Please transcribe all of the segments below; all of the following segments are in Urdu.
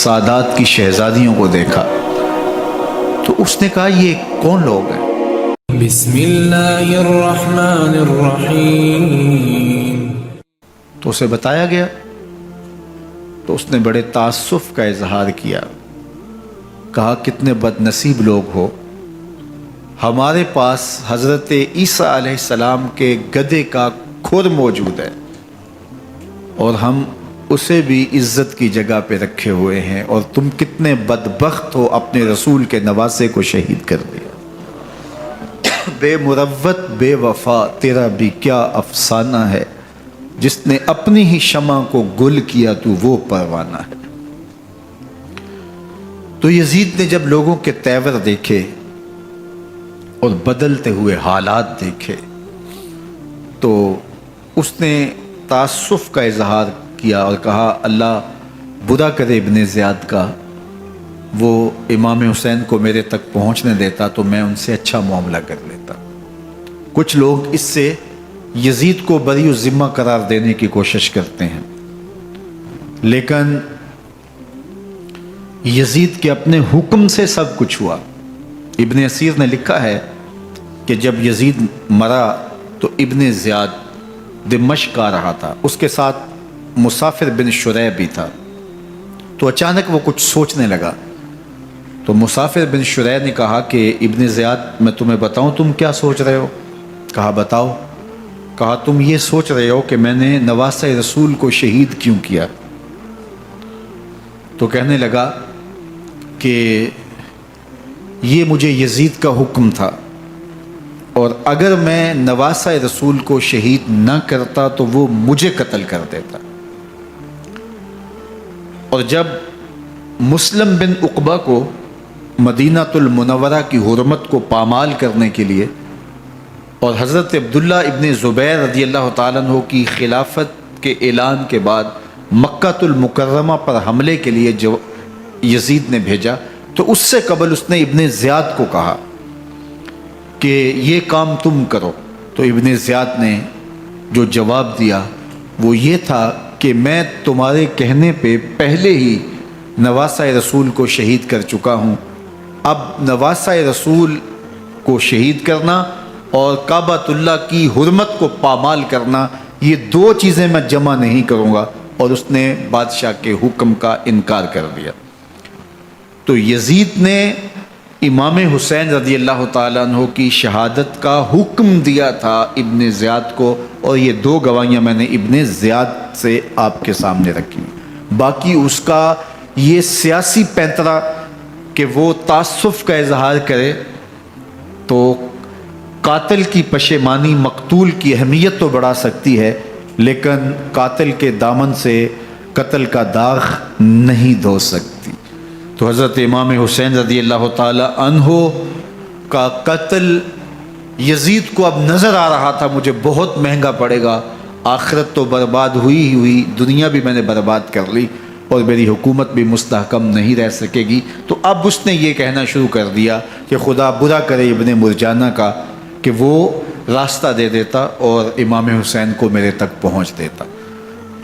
سادات کی شہزادیوں کو دیکھا تو اس نے کہا یہ کون لوگ ہیں؟ بسم اللہ الرحمن الرحیم، تو اسے بتایا گیا تو اس نے بڑے تعصف کا اظہار کیا، کہا کتنے بد نصیب لوگ ہو، ہمارے پاس حضرت عیسیٰ علیہ السلام کے گدھے کا کھر موجود ہے اور ہم اسے بھی عزت کی جگہ پہ رکھے ہوئے ہیں، اور تم کتنے بدبخت ہو، اپنے رسول کے نواسے کو شہید کر دیا۔ بے مروت بے وفا تیرا بھی کیا افسانہ ہے، جس نے اپنی ہی شمع کو گل کیا تو وہ پروانہ ہے۔ تو یزید نے جب لوگوں کے تیور دیکھے اور بدلتے ہوئے حالات دیکھے تو اس نے تعصف کا اظہار کیا اور کہا اللہ برا کرے ابن زیاد کا، وہ امام حسین کو میرے تک پہنچنے دیتا تو میں ان سے اچھا معاملہ کر لیتا۔ کچھ لوگ اس سے یزید کو بری الذمہ قرار دینے کی کوشش کرتے ہیں، لیکن یزید کے اپنے حکم سے سب کچھ ہوا۔ ابن اسیر نے لکھا ہے کہ جب یزید مرا تو ابن زیاد دمشق آ رہا تھا، اس کے ساتھ مسافر بن شریح بھی تھا، تو اچانک وہ کچھ سوچنے لگا۔ تو مسافر بن شریح نے کہا کہ ابن زیاد میں تمہیں بتاؤں تم کیا سوچ رہے ہو؟ کہا بتاؤ۔ کہا تم یہ سوچ رہے ہو کہ میں نے نواسہ رسول کو شہید کیوں کیا؟ تو کہنے لگا کہ یہ مجھے یزید کا حکم تھا، اور اگر میں نواسہ رسول کو شہید نہ کرتا تو وہ مجھے قتل کر دیتا۔ اور جب مسلم بن عقبہ کو مدینہ المنورہ کی حرمت کو پامال کرنے کے لیے اور حضرت عبداللہ ابن زبیر رضی اللہ تعالیٰ عنہ کی خلافت کے اعلان کے بعد مکہ المکرمہ پر حملے کے لیے جو یزید نے بھیجا، تو اس سے قبل اس نے ابن زیاد کو کہا کہ یہ کام تم کرو۔ تو ابن زیاد نے جو جواب دیا وہ یہ تھا کہ میں تمہارے کہنے پہ پہلے ہی نواسہ رسول کو شہید کر چکا ہوں، اب نواسہ رسول کو شہید کرنا اور کعبۃ اللہ کی حرمت کو پامال کرنا، یہ دو چیزیں میں جمع نہیں کروں گا، اور اس نے بادشاہ کے حکم کا انکار کر دیا۔ تو یزید نے امام حسین رضی اللہ تعالیٰ عنہ کی شہادت کا حکم دیا تھا ابن زیاد کو، اور یہ دو گواہیاں میں نے ابن زیاد سے آپ کے سامنے رکھی۔ باقی اس کا یہ سیاسی پینترا کہ وہ تعصف کا اظہار کرے، تو قاتل کی پشیمانی مقتول کی اہمیت تو بڑھا سکتی ہے، لیکن قاتل کے دامن سے قتل کا داغ نہیں دھو سکتی۔ تو حضرت امام حسین رضی اللہ تعالی عنہ کا قتل یزید کو اب نظر آ رہا تھا مجھے بہت مہنگا پڑے گا، آخرت تو برباد ہوئی ہی ہوئی، دنیا بھی میں نے برباد کر لی اور میری حکومت بھی مستحکم نہیں رہ سکے گی۔ تو اب اس نے یہ کہنا شروع کر دیا کہ خدا برا کرے ابن مرجانہ کا کہ وہ راستہ دے دیتا اور امام حسین کو میرے تک پہنچ دیتا۔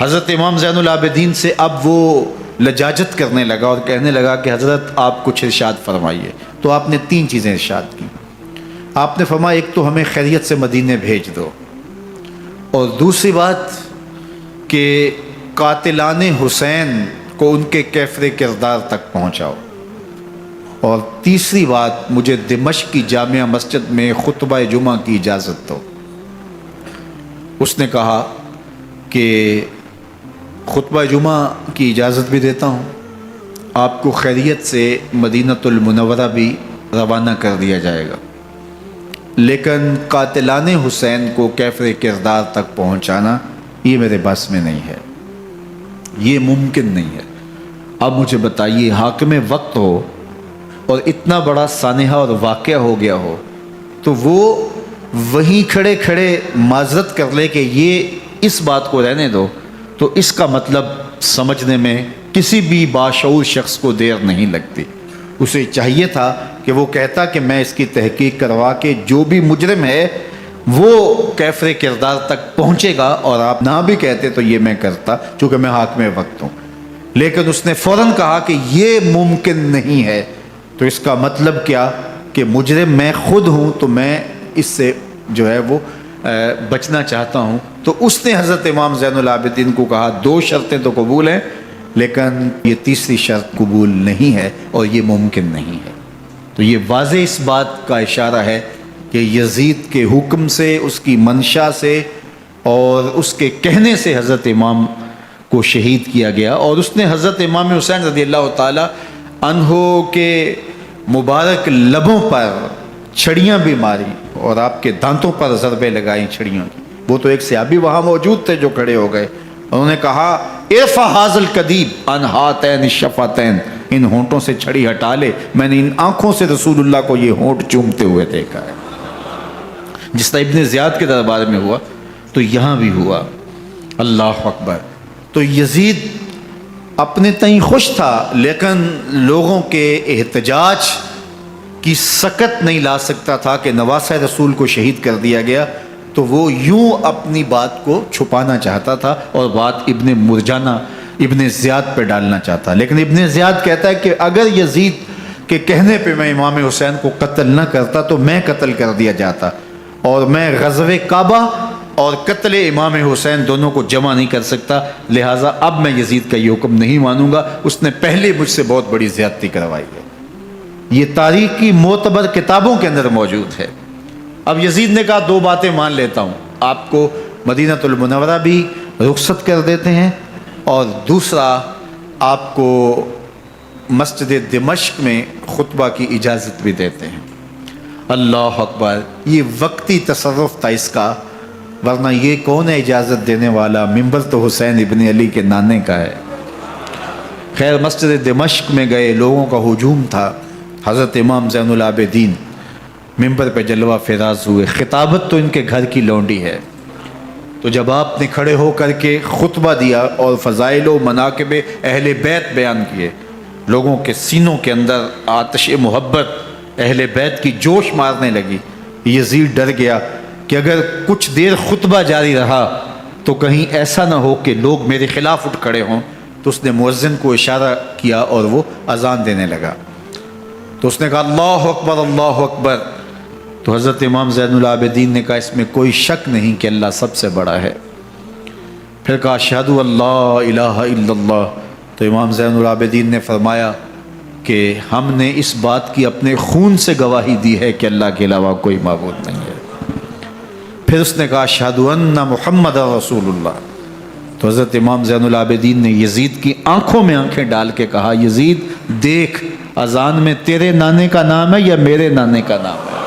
حضرت امام زین العابدین سے اب وہ لجاجت کرنے لگا اور کہنے لگا کہ حضرت آپ کچھ ارشاد فرمائیے۔ تو آپ نے تین چیزیں ارشاد کی۔ آپ نے فرمایا ایک تو ہمیں خیریت سے مدینے بھیج دو، اور دوسری بات کہ قاتلان حسین کو ان کے کیفر کردار تک پہنچاؤ، اور تیسری بات مجھے دمشق کی جامع مسجد میں خطبہ جمعہ کی اجازت دو۔ اس نے کہا کہ خطبہ جمعہ کی اجازت بھی دیتا ہوں، آپ کو خیریت سے مدینہ المنورہ بھی روانہ کر دیا جائے گا، لیکن قاتلان حسین کو کیفر کردار تک پہنچانا یہ میرے بس میں نہیں ہے، یہ ممکن نہیں ہے۔ اب مجھے بتائیے حاکم وقت ہو اور اتنا بڑا سانحہ اور واقعہ ہو گیا ہو تو وہ وہیں کھڑے کھڑے معذرت کر لے کہ یہ اس بات کو رہنے دو، تو اس کا مطلب سمجھنے میں کسی بھی باشعور شخص کو دیر نہیں لگتی۔ اسے چاہیے تھا کہ وہ کہتا کہ میں اس کی تحقیق کروا کے جو بھی مجرم ہے وہ کیفر کردار تک پہنچے گا، اور آپ نہ بھی کہتے تو یہ میں کرتا چونکہ میں حاکم وقت ہوں۔ لیکن اس نے فوراً کہا کہ یہ ممکن نہیں ہے، تو اس کا مطلب کیا کہ مجرم میں خود ہوں، تو میں اس سے جو ہے وہ بچنا چاہتا ہوں۔ تو اس نے حضرت امام زین العابدین کو کہا 2 شرطیں تو قبول ہیں، لیکن یہ تیسری شرط قبول نہیں ہے اور یہ ممکن نہیں ہے۔ تو یہ واضح اس بات کا اشارہ ہے کہ یزید کے حکم سے، اس کی منشا سے اور اس کے کہنے سے حضرت امام کو شہید کیا گیا، اور اس نے حضرت امام حسین رضی اللہ تعالی عنہ کے مبارک لبوں پر چھڑیاں بھی ماری اور آپ کے دانتوں پر ضربیں لگائیں چھڑیوں کی۔ وہ تو ایک صحابی وہاں موجود تھے جو کھڑے ہو گئے، انہوں نے کہا ارفع ھذا الکدیب عن ھاتین الشفتین، ان ہونٹوں سے چھڑی ہٹا لے، میں نے ان آنکھوں سے رسول اللہ کو یہ ہونٹ چومتے ہوئے دیکھا ہے۔ جس طرح ابن زیاد کے دربار میں ہوا تو یہاں بھی ہوا۔ اللہ اکبر۔ تو یزید اپنے تئیں خوش تھا، لیکن لوگوں کے احتجاج کی سکت نہیں لا سکتا تھا کہ نواسہ رسول کو شہید کر دیا گیا، تو وہ یوں اپنی بات کو چھپانا چاہتا تھا اور بات ابن مرجانہ ابن زیاد پہ ڈالنا چاہتا۔ لیکن ابن زیاد کہتا ہے کہ اگر یزید کے کہنے پہ میں امام حسین کو قتل نہ کرتا تو میں قتل کر دیا جاتا، اور میں غزوہ کعبہ اور قتل امام حسین دونوں کو جمع نہیں کر سکتا، لہٰذا اب میں یزید کا یہ حکم نہیں مانوں گا، اس نے پہلے مجھ سے بہت بڑی زیادتی کروائی ہے۔ یہ تاریخ کی معتبر کتابوں کے اندر موجود ہے۔ اب یزید نے کہا 2 باتیں مان لیتا ہوں، آپ کو مدینہ المنورہ بھی رخصت کر دیتے ہیں، اور دوسرا آپ کو مسجد دمشق میں خطبہ کی اجازت بھی دیتے ہیں۔ اللہ اکبر۔ یہ وقتی تصرف تھا اس کا، ورنہ یہ کون ہے اجازت دینے والا؟ ممبر تو حسین ابن علی کے نانے کا ہے۔ خیر، مسجد دمشق میں گئے، لوگوں کا ہجوم تھا، حضرت امام زین العابدین ممبر پہ جلوہ فراز ہوئے۔ خطابت تو ان کے گھر کی لونڈی ہے، تو جب آپ نے کھڑے ہو کر کے خطبہ دیا اور فضائل و مناقب اہل بیت بیان کیے، لوگوں کے سینوں کے اندر آتش محبت اہل بیت کی جوش مارنے لگی۔ یزید ڈر گیا کہ اگر کچھ دیر خطبہ جاری رہا تو کہیں ایسا نہ ہو کہ لوگ میرے خلاف اٹھ کھڑے ہوں، تو اس نے مؤذن کو اشارہ کیا اور وہ اذان دینے لگا۔ تو اس نے کہا اللہ اکبر اللہ اکبر، تو حضرت امام زین العابدین نے کہا اس میں کوئی شک نہیں کہ اللہ سب سے بڑا ہے۔ پھر کہا اشہد اللہ الہ الا اللہ، تو امام زین العابدین نے فرمایا کہ ہم نے اس بات کی اپنے خون سے گواہی دی ہے کہ اللہ کے علاوہ کوئی معبود نہیں ہے۔ پھر اس نے کہا اشہد ان محمد رسول اللہ، تو حضرت امام زین العابدین نے یزید کی آنکھوں میں آنکھیں ڈال کے کہا یزید دیکھ، اذان میں تیرے نانے کا نام ہے یا میرے نانے کا نام ہے؟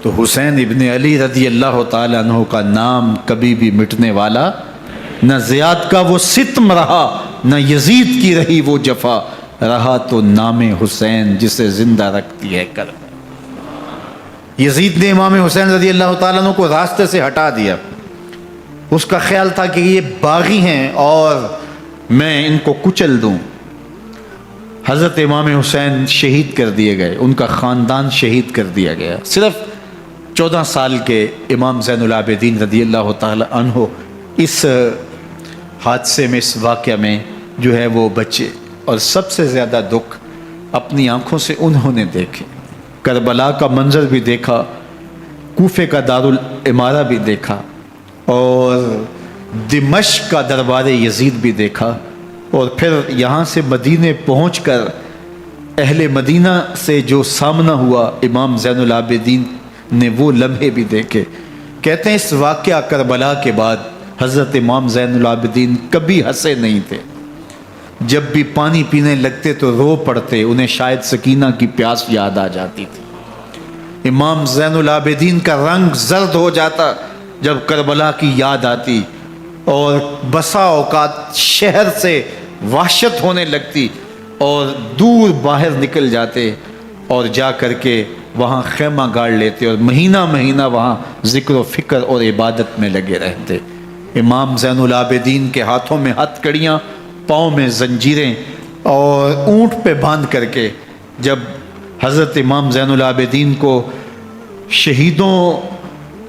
تو حسین ابن علی رضی اللہ تعالیٰ عنہ کا نام کبھی بھی مٹنے والا نہ زیاد کا وہ ستم رہا، نہ یزید کی رہی وہ جفا، رہا تو نام حسین جسے زندہ رکھتی ہے کرب۔ یزید نے امام حسین رضی اللہ تعالیٰ عنہ کو راستے سے ہٹا دیا۔ اس کا خیال تھا کہ یہ باغی ہیں اور میں ان کو کچل دوں۔ حضرت امام حسین شہید کر دیے گئے، ان کا خاندان شہید کر دیا گیا۔ صرف 14 سال کے امام زین العابدین رضی اللہ تعالی عنہ اس حادثے میں، اس واقعہ میں جو ہے وہ بچے، اور سب سے زیادہ دکھ اپنی آنکھوں سے انہوں نے دیکھے۔ کربلا کا منظر بھی دیکھا، کوفے کا دارالعمارہ بھی دیکھا، اور دمشق کا دربار یزید بھی دیکھا، اور پھر یہاں سے مدینے پہنچ کر اہل مدینہ سے جو سامنا ہوا امام زین العابدین نے وہ لمحے بھی دیکھے۔ کہتے ہیں اس واقعہ کربلا کے بعد حضرت امام زین العابدین کبھی ہنسے نہیں تھے، جب بھی پانی پینے لگتے تو رو پڑتے، انہیں شاید سکینہ کی پیاس یاد آ جاتی تھی۔ امام زین العابدین کا رنگ زرد ہو جاتا جب کربلا کی یاد آتی، اور بسا اوقات شہر سے وحشت ہونے لگتی اور دور باہر نکل جاتے اور جا کر کے وہاں خیمہ گاڑ لیتے اور مہینہ مہینہ وہاں ذکر و فکر اور عبادت میں لگے رہتے۔ امام زین العابدین کے ہاتھوں میں ہتھ کڑیاں، پاؤں میں زنجیریں، اور اونٹ پہ باندھ کر کے جب حضرت امام زین العابدین کو شہیدوں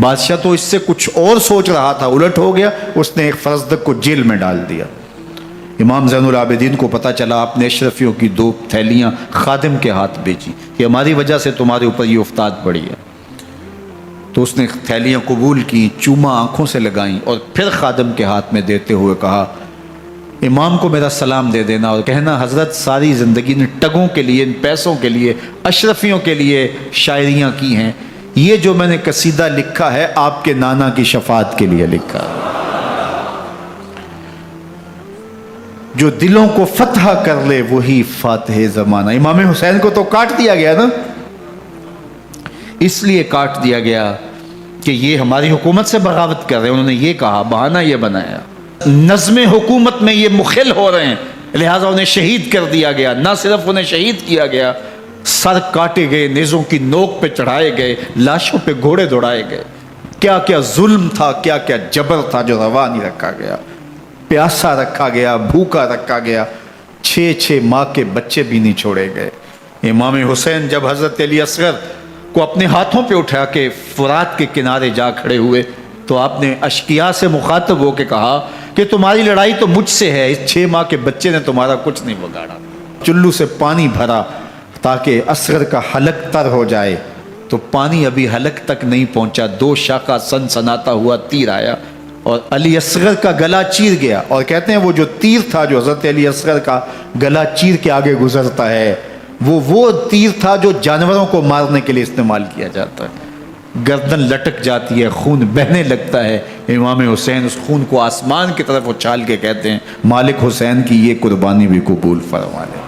بادشاہ تو اس سے کچھ اور سوچ رہا تھا، الٹ ہو گیا، اس نے ایک فرزدق کو جیل میں ڈال دیا۔ امام زین العابدین کو پتہ چلا، آپ نے اشرفیوں کی 2 تھیلیاں خادم کے ہاتھ بھیجی کہ ہماری وجہ سے تمہارے اوپر یہ افتاد پڑی ہے۔ تو اس نے تھیلیاں قبول کی، چوما آنکھوں سے لگائیں اور پھر خادم کے ہاتھ میں دیتے ہوئے کہا امام کو میرا سلام دے دینا اور کہنا حضرت ساری زندگی نے ٹگوں کے لیے، ان پیسوں کے لیے، اشرفیوں کے لیے شاعریاں کی ہیں، یہ جو میں نے قصیدہ لکھا ہے آپ کے نانا کی شفاعت کے لیے لکھا ہے۔ جو دلوں کو فتح کر لے وہی فاتح زمانہ۔ امام حسین کو تو کاٹ دیا گیا نا، اس لیے کاٹ دیا گیا کہ یہ ہماری حکومت سے بغاوت کر رہے ہیں، انہوں نے یہ کہا، بہانہ یہ بنایا، نظم حکومت میں یہ مخل ہو رہے ہیں، لہٰذا انہیں شہید کر دیا گیا۔ نہ صرف انہیں شہید کیا گیا، سر کاٹے گئے، نیزوں کی نوک پہ چڑھائے گئے، لاشوں پہ گھوڑے دوڑائے گئے۔ کیا کیا ظلم تھا، کیا کیا جبر تھا جو روا نہیں رکھا گیا، پیاسا رکھا گیا، بھوکا رکھا گیا، 6 ماہ کے بچے بھی نہیں چھوڑے گئے۔ امام حسین جب حضرت علی اصغر کو اپنے ہاتھوں پہ اٹھا کے فرات کے کنارے جا کھڑے ہوئے تو آپ نے اشقیاء سے مخاطب ہو کے کہا کہ تمہاری لڑائی تو مجھ سے ہے، اس 6 ماہ کے بچے نے تمہارا کچھ نہیں بگاڑا۔ چلو سے پانی بھرا تاکہ اصغر کا حلق تر ہو جائے، تو پانی ابھی حلق تک نہیں پہنچا، 2 شاخہ سن سناتا ہوا تیر آیا اور علی اصغر کا گلا چیر گیا۔ اور کہتے ہیں وہ جو تیر تھا جو حضرت علی اصغر کا گلا چیر کے آگے گزرتا ہے، وہ تیر تھا جو جانوروں کو مارنے کے لیے استعمال کیا جاتا ہے۔ گردن لٹک جاتی ہے، خون بہنے لگتا ہے، امام حسین اس خون کو آسمان کی طرف اچھال کے کہتے ہیں مالک حسین کی یہ قربانی بھی قبول فرما لے۔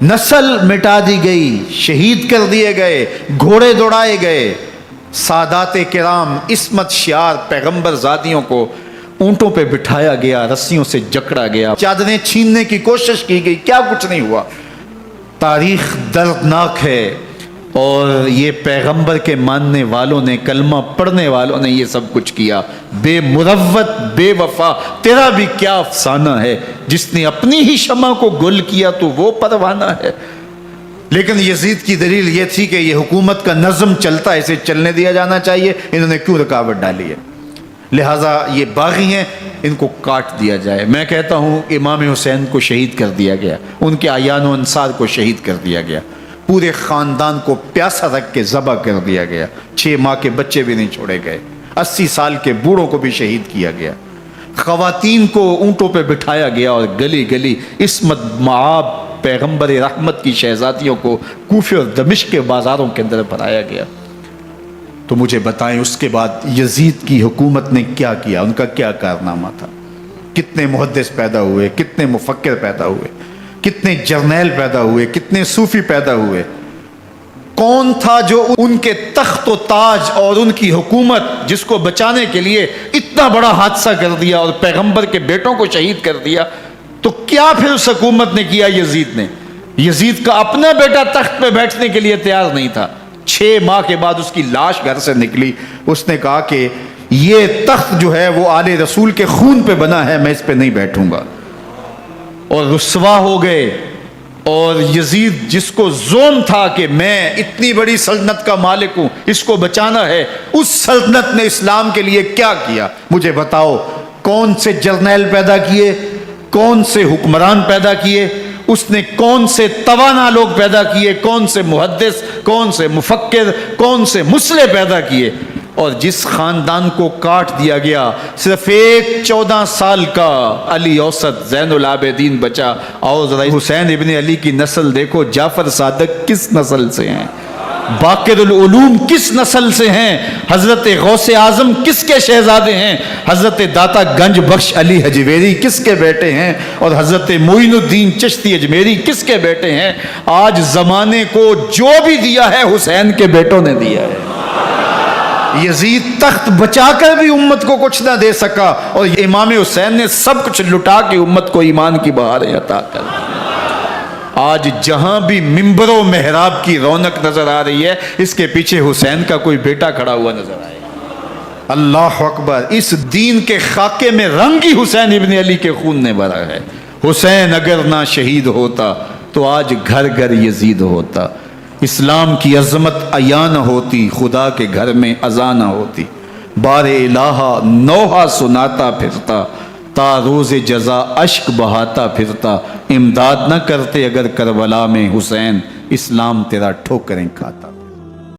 نسل مٹا دی گئی، شہید کر دیے گئے، گھوڑے دوڑائے گئے، سادات کرام عصمت شعار پیغمبر زادیوں کو اونٹوں پہ بٹھایا گیا، رسیوں سے جکڑا گیا، چادریں چھیننے کی کوشش کی گئی، کیا کچھ نہیں ہوا۔ تاریخ دردناک ہے، اور یہ پیغمبر کے ماننے والوں نے، کلمہ پڑھنے والوں نے یہ سب کچھ کیا۔ بے مروت بے وفا تیرا بھی کیا افسانہ ہے، جس نے اپنی ہی شمع کو گل کیا تو وہ پروانہ ہے۔ لیکن یزید کی دلیل یہ تھی کہ یہ حکومت کا نظم چلتا ہے، اسے چلنے دیا جانا چاہیے، انہوں نے کیوں رکاوٹ ڈالی ہے، لہٰذا یہ باغی ہیں، ان کو کاٹ دیا جائے۔ میں کہتا ہوں امام حسین کو شہید کر دیا گیا، ان کے اعیان و انصار کو شہید کر دیا گیا، پورے خاندان کو پیاسا رکھ کے ذبح کر دیا گیا، 6 ماہ کے بچے بھی نہیں چھوڑے گئے، 80 سال کے بوڑھوں کو بھی شہید کیا گیا، خواتین کو اونٹوں پہ بٹھایا گیا اور گلی گلی عصمت معاب پیغمبر رحمت کی شہزادیوں کو کوفے اور دمشق کے بازاروں کے اندر بھرایا گیا۔ تو مجھے بتائیں اس کے بعد یزید کی حکومت نے کیا کیا، ان کا کیا کارنامہ تھا؟ کتنے محدث پیدا ہوئے، کتنے مفکر پیدا ہوئے، کتنے جرنیل پیدا ہوئے، کتنے صوفی پیدا ہوئے؟ کون تھا جو ان کے تخت و تاج اور ان کی حکومت جس کو بچانے کے لیے اتنا بڑا حادثہ کر دیا اور پیغمبر کے بیٹوں کو شہید کر دیا؟ تو کیا پھر اس حکومت نے کیا؟ یزید نے، یزید کا اپنا بیٹا تخت پہ بیٹھنے کے لیے تیار نہیں تھا۔ 6 ماہ کے بعد اس کی لاش گھر سے نکلی، اس نے کہا کہ یہ تخت جو ہے وہ آل رسول کے خون پہ بنا ہے، میں اس پہ نہیں بیٹھوں گا، اور رسوا ہو گئے۔ اور یزید جس کو زوم تھا کہ میں اتنی بڑی سلطنت کا مالک ہوں، اس کو بچانا ہے، اس سلطنت نے اسلام کے لیے کیا کیا؟ مجھے بتاؤ، کون سے جرنیل پیدا کیے، کون سے حکمران پیدا کیے، اس نے کون سے توانا لوگ پیدا کیے، کون سے محدث، کون سے مفکر، کون سے مسلح پیدا کیے؟ اور جس خاندان کو کاٹ دیا گیا، صرف ایک 14 سال کا علی اوسط زین العابدین بچا۔ اور ذرا حسین ابن علی کی نسل دیکھو، جعفر صادق کس نسل سے ہیں، باقر العلوم کس نسل سے ہیں، حضرت غوث اعظم کس کے شہزادے ہیں، حضرت داتا گنج بخش علی حجویری کس کے بیٹے ہیں، اور حضرت معین الدین چشتی اجمیری کس کے بیٹے ہیں؟ آج زمانے کو جو بھی دیا ہے حسین کے بیٹوں نے دیا ہے۔ یزید تخت بچا کر بھی امت کو کچھ نہ دے سکا، اور امام حسین نے سب کچھ لٹا کے امت کو ایمان کی بہاریں عطا کر دی۔ آج جہاں بھی ممبر و محراب کی رونق نظر آ رہی ہے، اس کے پیچھے حسین کا کوئی بیٹا کھڑا ہوا نظر آئے۔ اللہ اکبر! اس دین کے خاکے میں رنگ ہی حسین ابن علی کے خون نے بھرا ہے۔ حسین اگر نہ شہید ہوتا تو آج گھر گھر یزید ہوتا۔ اسلام کی عظمت عیاں نہ ہوتی، خدا کے گھر میں اذاں نہ ہوتی۔ بار الہا نوحہ سناتا پھرتا، تا روز جزا اشک بہاتا پھرتا۔ امداد نہ کرتے اگر کربلا میں حسین، اسلام تیرا ٹھوکریں کھاتا۔